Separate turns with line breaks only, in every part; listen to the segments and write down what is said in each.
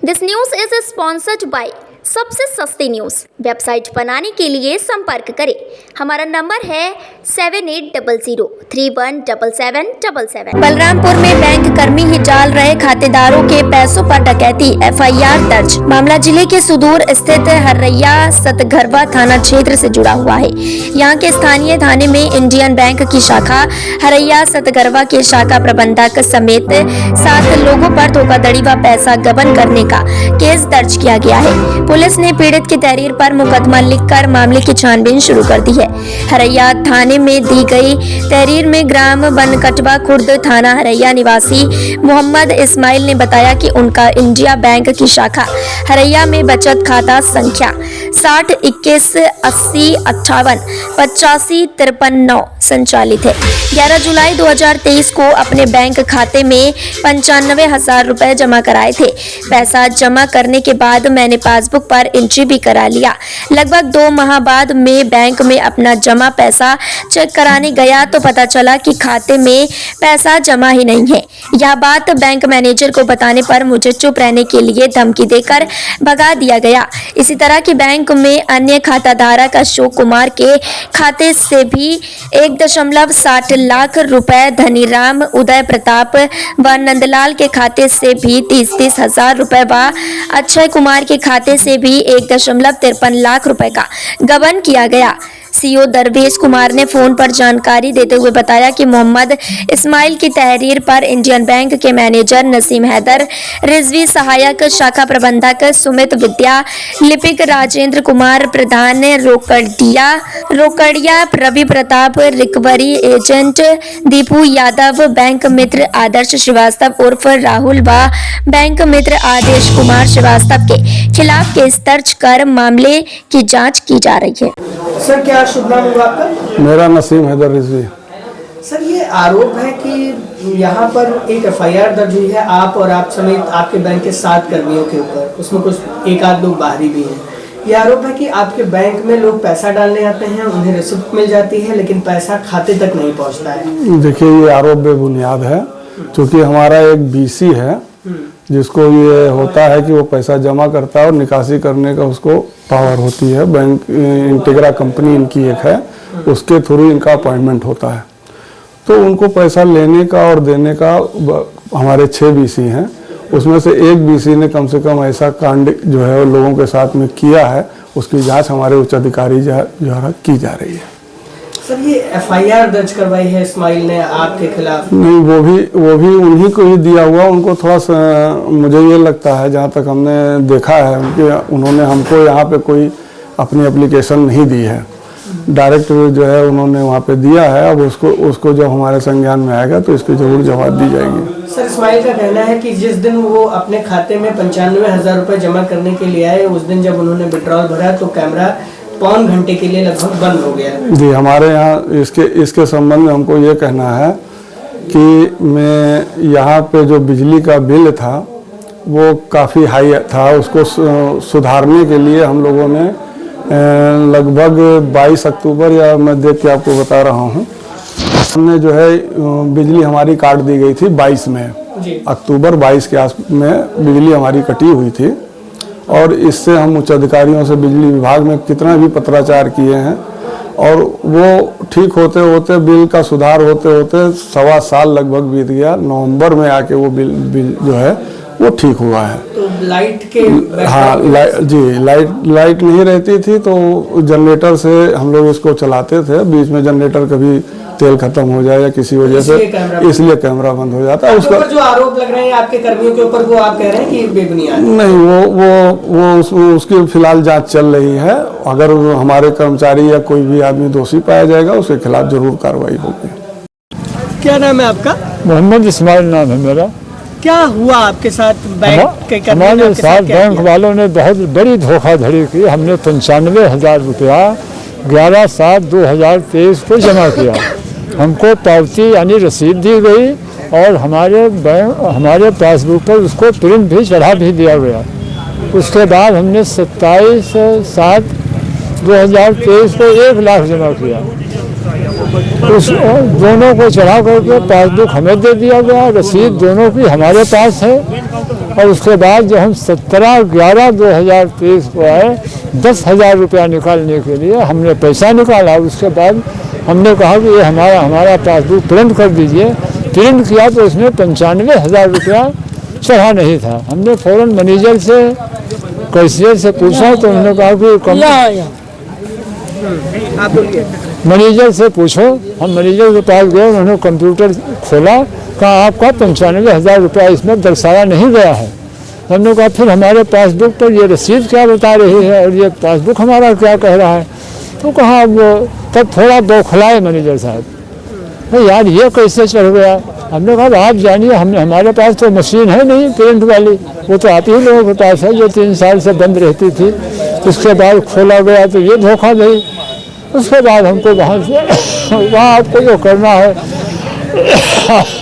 This news is sponsored by सबसे सस्ती news. Website बनाने के लिए संपर्क करें। हमारा नंबर है 7800317777। बलरामपुर में बैंक कर्मी ही डाल रहे खातेदारों के पैसों पर डकैती, FIR दर्ज। मामला जिले के सुदूर स्थित हरैया सतघरवा थाना क्षेत्र से जुड़ा हुआ है। यहाँ के स्थानीय थाने में इंडियन बैंक की शाखा हरैया सतघरवा के शाखा प्रबंधक समेत 7 लोगों पर धोखाधड़ी व पैसा गबन करने का केस दर्ज किया गया है। पुलिस ने पीड़ित की तहरीर पर मुकदमा लिखकर मामले की छानबीन शुरू कर दी है। हरैया थाने में दी गई तहरीर में ग्राम बनकटवा खुर्द थाना हरैया निवासी मोहम्मद इस्माइल ने बताया कि उनका इंडिया बैंक की शाखा हरैया में बचत खाता संख्या 60218058 संचालित है। 11 जुलाई 2023 को अपने बैंक खाते में 95,000 रुपए जमा कराए थे। पैसा जमा करने के बाद मैंने पासबुक पर एंट्री भी करा लिया। लगभग 2 माह बाद मैं बैंक में अपना जमा पैसा चेक कराने गया तो पता चला कि खाते में पैसा जमा ही नहीं है। यह बात बैंक मैनेजर को बताने पर मुझे चुप रहने के लिए धमकी देकर भगा दिया गया। इसी तरह की बैंक में अन्य खाताधारक अशोक कुमार के खाते से भी 1.60 लाख रुपए, धनीराम, उदय प्रताप व नंदलाल के खाते से भी 30 हजार रुपए व अक्षय कुमार के खाते से भी 1.53 लाख रुपए का गबन किया गया। सीओ दरवेश कुमार ने फोन पर जानकारी देते हुए बताया कि मोहम्मद इस्माइल की तहरीर पर इंडियन बैंक के मैनेजर नसीम हैदर, रिजवी सहायक शाखा प्रबंधक सुमित विद्या, लिपिक राजेंद्र कुमार प्रधान, रोकड़िया Ravi Pratap, recovery agent Deepu Yadav, bank मित्र आदर्श श्रीवास्तव उर्फ राहुल व बैंक मित्र आदेश कुमार श्रीवास्तव के खिलाफ केस दर्ज कर मामले की जाँच की जा रही है।
सर, क्या शुभ नाम हुआ आपका?
मेरा नसीम हैदर रिजवी।
सर, ये आरोप है कि यहाँ पर एक FIR दर्ज हुई है आप और आप समेत आपके बैंक के 7 कर्मियों के ऊपर, उसमें कुछ 1-8 लोग बाहरी भी हैं। ये आरोप है कि आपके बैंक में लोग पैसा डालने आते हैं, उन्हें रिसिप्ट मिल जाती है लेकिन पैसा खाते तक नहीं पहुँचता है।
देखिए, ये आरोप बेबुनियाद है क्योंकि हमारा एक BC है जिसको ये होता है कि वो पैसा जमा करता है और निकासी करने का उसको पावर होती है। बैंक इंटीग्रा कंपनी इनकी एक है, उसके थ्रू इनका अपॉइंटमेंट होता है। तो उनको पैसा लेने का और देने का हमारे 6 BC हैं, उसमें से एक BC ने कम से कम ऐसा कांड जो है लोगों के साथ में किया है, उसकी जांच हमारे उच्च अधिकारी द्वारा की जा रही है।
सर, ये FIR दर्ज करवाई है इस्माइल ने आपके खिलाफ?
नहीं, वो भी उन्हीं को ही दिया हुआ। उनको थोड़ा सा मुझे ये लगता है, जहाँ तक हमने देखा है उन्होंने हमको यहाँ पे कोई अपनी एप्लीकेशन नहीं दी है, डायरेक्ट जो है उन्होंने वहाँ पे दिया है। अब उसको जब हमारे संज्ञान में आएगा तो इसकी जरूर जवाब दी जाएगी।
सर, इस्माइल का कहना है कि जिस दिन वो अपने खाते में 95,000 रुपए जमा करने के लिए आए, उस दिन जब उन्होंने विड्रॉल भरा तो कैमरा 1 घंटे के लिए लगभग बंद हो गया। जी,
हमारे यहाँ इसके संबंध में हमको ये कहना है कि मैं यहाँ पे जो बिजली का बिल था वो काफ़ी हाई था, उसको सुधारने के लिए हम लोगों ने लगभग 22 अक्टूबर, या मैं देख के आपको बता रहा हूँ, हमने जो है बिजली हमारी काट दी गई थी 22 में, अक्टूबर 22 के आस में बिजली हमारी कटी हुई थी। और इससे हम उच्च अधिकारियों से बिजली विभाग में कितना भी पत्राचार किए हैं और वो ठीक होते होते, बिल का सुधार होते होते 1.25 साल लगभग बीत गया। नवंबर में आके वो बिल जो है वो ठीक हुआ है।
तो लाइट के
लाइट नहीं रहती थी तो जनरेटर से हम लोग इसको चलाते थे। बीच में जनरेटर कभी तेल खत्म हो जाए या किसी वजह से, इसलिए कैमरा बंद हो जाता है।
उसका जो आरोप लग रहे हैं आपके कर्मियों के ऊपर, वो आप कह रहे हैं कि बेबुनियाद?
नहीं, वो उसकी फिलहाल जांच चल रही है। अगर हमारे कर्मचारी या कोई भी आदमी दोषी पाया जाएगा उसके खिलाफ जरूर कार्रवाई होगी।
क्या नाम है आपका?
मोहम्मद इस्माइल नाम है मेरा।
क्या हुआ आपके साथ?
हमारे साथ बैंक वालों ने बहुत बड़ी धोखाधड़ी की। हमने 95,000 रुपया 11/7/2023 को जमा किया। हमको पावती यानी रसीद दी गई और हमारे पासबुक पर उसको प्रिंट भी चढ़ा भी दिया गया। उसके बाद हमने 27/7/2023 को 1 लाख जमा किया उस दोनों को चढ़ा करके पासबुक हमें दे दिया गया, रसीद दोनों की हमारे पास है। और उसके बाद जब हम 17/11/2023 को आए 10,000 रुपया निकालने के लिए हमने पैसा निकाला। उसके बाद हमने कहा कि ये हमारा पासबुक प्रिंट कर दीजिए। प्रिंट किया तो उसमें 95,000 रुपया चढ़ा नहीं था। हमने फौरन मैनेजर से कैशियर से पूछा तो उन्होंने कहा कि मैनेजर से पूछो। हम मैनेजर के पास गए, उन्होंने कंप्यूटर खोला, कहा आपका 95,000 रुपया इसमें दर्शाया नहीं गया है। हमने कहा फिर हमारे पासबुक पर ये रसीद क्या बता रही है और ये पासबुक हमारा क्या कह रहा है। तो कहा वो तब थोड़ा बौखलाए मैनेजर साहब, भाई यार ये कैसे चढ़ गया। हमने कहा आप जानिए, हमारे पास तो मशीन है नहीं प्रिंट वाली, वो तो आप ही लोगों के पास है जो 3 साल से बंद रहती थी। उसके बाद खोला गया तो ये धोखा गई। उसके बाद हमको वहाँ से वहाँ आपको जो करना है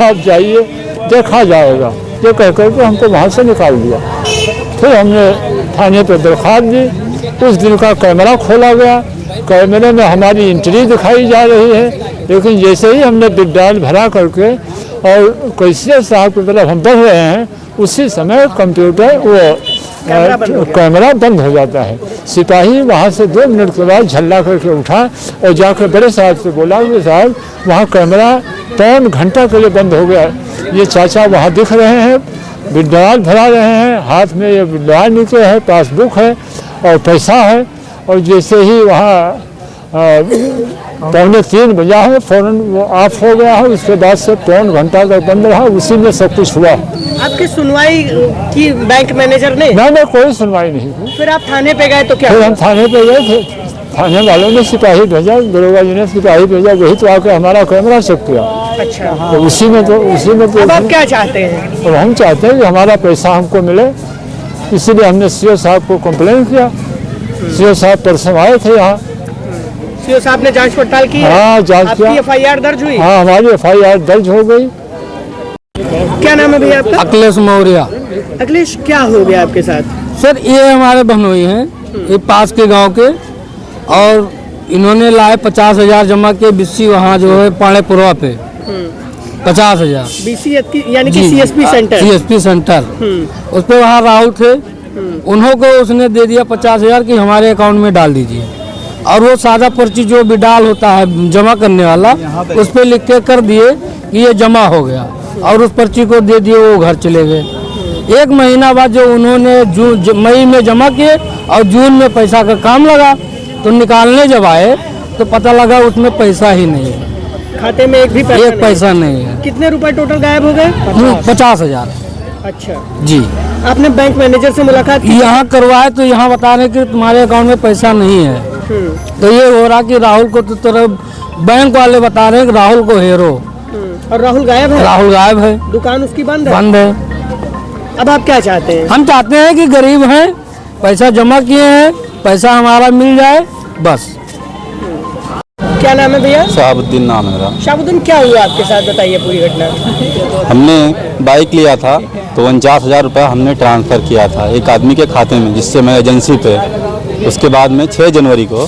आप जाइए, देखा जाएगा, ये कह करके हमको वहाँ से निकाल दिया। फिर हमने थाने पर दरख्वास्त दी। उस दिन का कैमरा खोला गया, कैमरे में हमारी एंट्री दिखाई जा रही है, लेकिन जैसे ही हमने विड्रॉल भरा करके और कैशियर साहब की तरफ हम बढ़ रहे हैं, उसी समय कंप्यूटर कैमरा बंद हो जाता है। सिपाही वहाँ से 2 मिनट के बाद झल्ला करके उठा और जाकर बड़े साहब से बोला कि साहब वहाँ कैमरा 3 घंटा के लिए बंद हो गया। ये चाचा वहाँ दिख रहे हैं, विड्रॉल भरा रहे हैं, हाथ में ये विड्रॉल नीचे है, पासबुक है और पैसा है। और जैसे ही वहाँ 2:45 बजा है, फ़ौरन वो ऑफ हो गया है। उसके बाद से 3 घंटा तक बंद रहा, उसी में सब कुछ हुआ।
आपकी सुनवाई की बैंक मैनेजर ने?
मैंने कोई सुनवाई नहीं की।
फिर आप थाने पे गए तो क्या?
फिर हम थाने पे गए थे, थाने वालों ने सिपाही भेजा, दरोगा जी ने सिपाही भेजा, वही तो आके हमारा कैमरा चेक किया।
अच्छा,
तो उसी में तो
अब आप क्या चाहते हैं?
और हम चाहते हैं कि हमारा पैसा हमको मिले, इसीलिए हमने सीओ साहब को कंप्लेन किया। सीओ साहब परसों आए थे यहाँ।
सीओ साहब ने जांच पड़ताल की?
हाँ, जांच किया।
आपकी FIR दर्ज हुई?
हाँ, हमारी FIR दर्ज हो गई।
क्या नाम है भैया आपका?
अखिलेश मौर्य।
अखिलेश, क्या हो गया आपके साथ?
सर ये हमारे बहनोई हैं, ये पास के गांव के, और इन्होंने लाए 50,000 जमा किए बीसी वहाँ जो है पाड़ेपुरवा पे 50,000
BC यानी कि CSP सेंटर?
CSP centre. उस पर वहाँ राहुल थे, उन्हों को उसने दे दिया 50,000 कि हमारे अकाउंट में डाल दीजिए। और वो सादा पर्ची जो विड्रॉल होता है जमा करने वाला, उस पर लिख के कर दिए कि ये जमा हो गया, और उस पर्ची को दे दिए, वो घर चले गए। 1 महीना बाद जो उन्होंने मई में जमा किए और जून में पैसा का काम लगा, तो निकालने जब आए तो पता लगा उसमें पैसा ही नहीं है,
खाते में एक
पैसा नहीं है।
कितने रुपए टोटल गायब हो गए?
50,000।
अच्छा
जी।
आपने बैंक मैनेजर से मुलाकात की?
यहाँ करवाए तो यहाँ बता रहे कि तुम्हारे अकाउंट में पैसा नहीं है। तो ये हो रहा कि राहुल को तो तरह बैंक वाले बता रहे हैं कि राहुल को हेरो,
और राहुल गायब है?
राहुल गायब है,
दुकान उसकी बंद है?
बंद है।
अब आप क्या चाहते हैं?
हम चाहते हैं कि गरीब हैं, पैसा जमा किए हैं, पैसा हमारा मिल जाए बस।
क्या नाम है भैया?
शहाबुद्दीन नाम है मेरा।
शहाबुद्दीन, क्या हुआ आपके साथ, बताइए पूरी घटना।
हमने बाइक लिया था तो 49,000 रुपया हमने ट्रांसफ़र किया था एक आदमी के खाते में, जिससे मैं एजेंसी पे। उसके बाद में 6 जनवरी को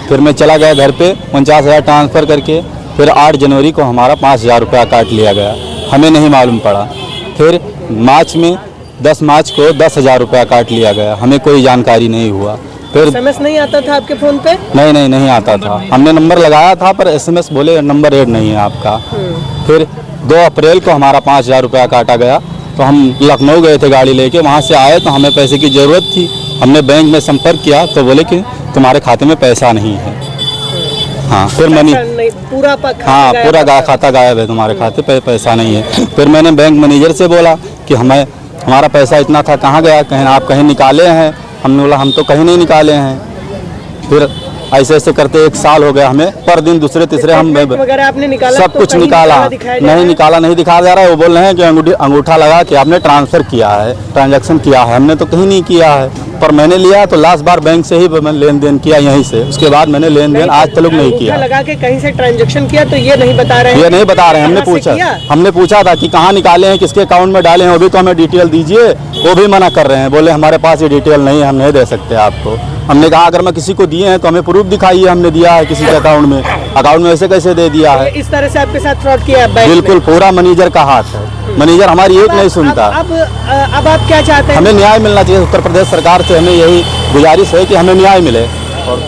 फिर मैं चला गया घर पे 49,000 ट्रांसफ़र करके। फिर 8 जनवरी को हमारा 5,000 रुपया काट लिया गया, हमें नहीं मालूम पड़ा। फिर मार्च में 10 मार्च को 10,000 रुपया काट लिया गया, हमें कोई जानकारी नहीं हुआ। फिर
SMS नहीं आता था आपके फ़ोन पे?
नहीं आता था। हमने नंबर लगाया था पर SMS बोले नंबर ऐड नहीं है आपका। फिर 2 अप्रैल को हमारा 5,000 रुपया काटा गया। तो हम लखनऊ गए थे गाड़ी लेके, वहाँ से आए तो हमें पैसे की ज़रूरत थी। हमने बैंक में संपर्क किया तो बोले कि तुम्हारे खाते में पैसा नहीं है। हाँ, फिर मनी
पूरा
खाता गायब है, तुम्हारे खाते पे पैसा नहीं है। फिर मैंने बैंक मैनेजर से बोला कि हमारा पैसा इतना था, कहाँ गया? कहीं आप कहीं निकाले हैं? हमने बोला हम तो कहीं नहीं निकाले हैं। फिर ऐसे ऐसे करते 1 साल हो गया हमें, पर दिन दूसरे तीसरे हम
आपने निकाला?
सब कुछ निकाला, नहीं निकाला, नहीं दिखाया जा रहा है। वो बोल रहे हैं कि अंगूठा लगा के आपने ट्रांसफ़र किया है, ट्रांजैक्शन किया है। हमने तो कहीं नहीं किया है। पर मैंने लिया तो लास्ट बार बैंक से ही मैंने लेन देन किया यहीं से, उसके बाद मैंने लेन देन आज तक नहीं किया।
लगा के कहीं से ट्रांजैक्शन किया तो ये नहीं बता रहे हैं,
ये नहीं बता रहे हैं। हमने पूछा था कि कहाँ निकाले हैं, किसके अकाउंट में डाले हैं, वो भी तो हमें डिटेल दीजिए, वो भी मना कर रहे हैं, बोले हमारे पास ये डिटेल नहीं है, हम नहीं दे सकते आपको। हमने कहा अगर मैं किसी को दिए हैं तो हमें प्रूफ दिखाइए, हमने दिया है किसी के अकाउंट में ऐसे कैसे दे दिया है।
इस तरह से आपके साथ फ्रॉड किया है बैंक ने?
बिल्कुल, पूरा मैनेजर का हाथ है, मैनेजर हमारी एक नहीं सुनता।
अब आप क्या चाहते हैं?
हमें न्याय मिलना चाहिए उत्तर प्रदेश सरकार से, हमें यही गुजारिश है कि हमें न्याय मिले। और